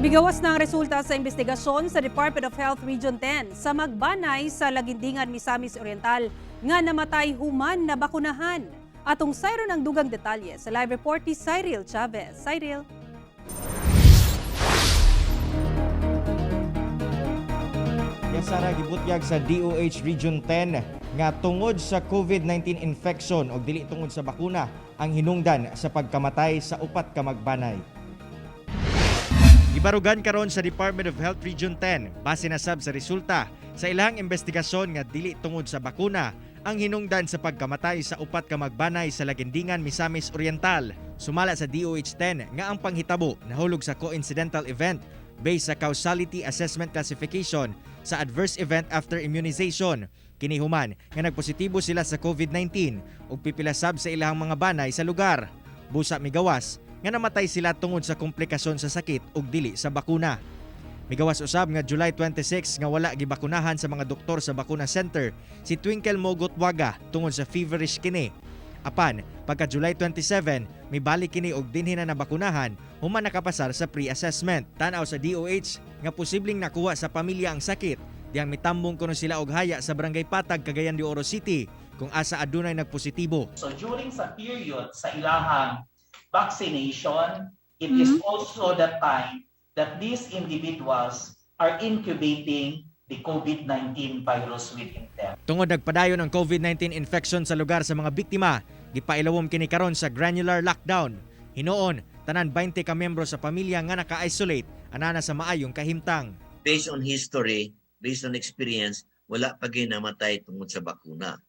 Migawas na ang resulta sa investigasyon sa Department of Health Region 10 sa magbanay sa Lagindingan, Misamis Oriental nga namatay human na bakunahan. Atong sayro ng dugang detalye sa live report ni Cyril Chavez. Cyril. Sara, gibutyag sa DOH Region 10 nga tungod sa COVID-19 infection o dili tungod sa bakuna ang hinungdan sa pagkamatay sa upat ka magbanay. Gibarugan karon sa Department of Health Region 10 base na sab sa resulta sa ilang investigasyon nga dili tungod sa bakuna ang hinungdan sa pagkamatay sa upat ka magbanay sa Lagindingan, Misamis Oriental. Sumala sa DOH 10 nga ang panghitabo nahulog sa coincidental event based sa Causality Assessment Classification sa Adverse Event After Immunization. Kinihuman nga nagpositibo sila sa COVID-19 ug pipilasab sa ilang mga banay sa lugar. Busa migawas nga namatay sila tungod sa komplikasyon sa sakit ug dili sa bakuna. Migawas usab nga July 26 nga wala gibakunahan sa mga doktor sa Bakuna Center si Twinkle Mogot Waga tungod sa feverish kini. Apan, pagka July 27, may balik kini og dinhi na nabakunahan, human nakapasar sa pre-assessment. Tanaw sa DOH nga posibleng nakuha sa pamilya ang sakit, diyang mitambong kuno sila og haya sa Barangay Patag, Cagayan de Oro City, kung asa adunay nagpositibo. So during sa period sa ilahang vaccination, it is also the time that these individuals are incubating the COVID-19 virus within them. Tungod nagpadayon ang COVID-19 infection sa lugar sa mga biktima, gipailawom kini karon sa granular lockdown. Hinoon, tanan 20 ka miyembro sa pamilya nga naka-isolate anana sa maayong kahimtang. Based on history, based on experience, wala pa gyud namatay tungod sa bakuna.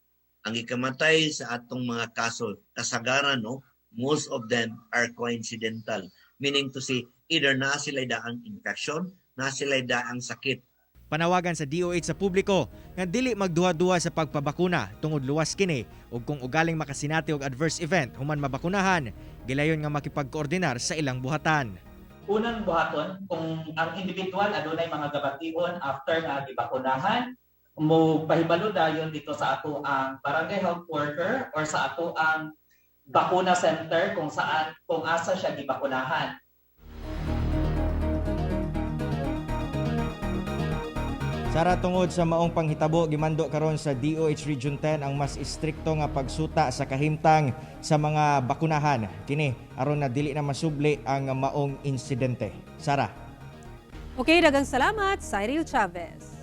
Ang ikamatay sa atong mga kaso kasagaran, no, most of them are coincidental, meaning to say either na sila daang infection, na sila daang sakit. Panawagan sa DOH sa publiko nga dili magduha-duha sa pagpabakuna tungod luwas kini ug kung ugaling makasinati og adverse event human mabakunahan, gilayon nga makipagkoordinar sa ilang buhatan. Unang buhaton, kung ang individual adunay mga gabation after nga gibakunahan, mo pahibalo dayon dito sa ato ang barangay health worker or sa ato ang bakuna center kung saan kung asa siya gibakunahan. Sara, tungod sa maong panghitabo, gimando karon sa DOH Region 10 ang mas istrikto nga pagsuta sa kahimtang sa mga bakunahan. Kini aron na dili na masubli ang maong insidente. Sara. Okay, daghang salamat, Cyril Chavez.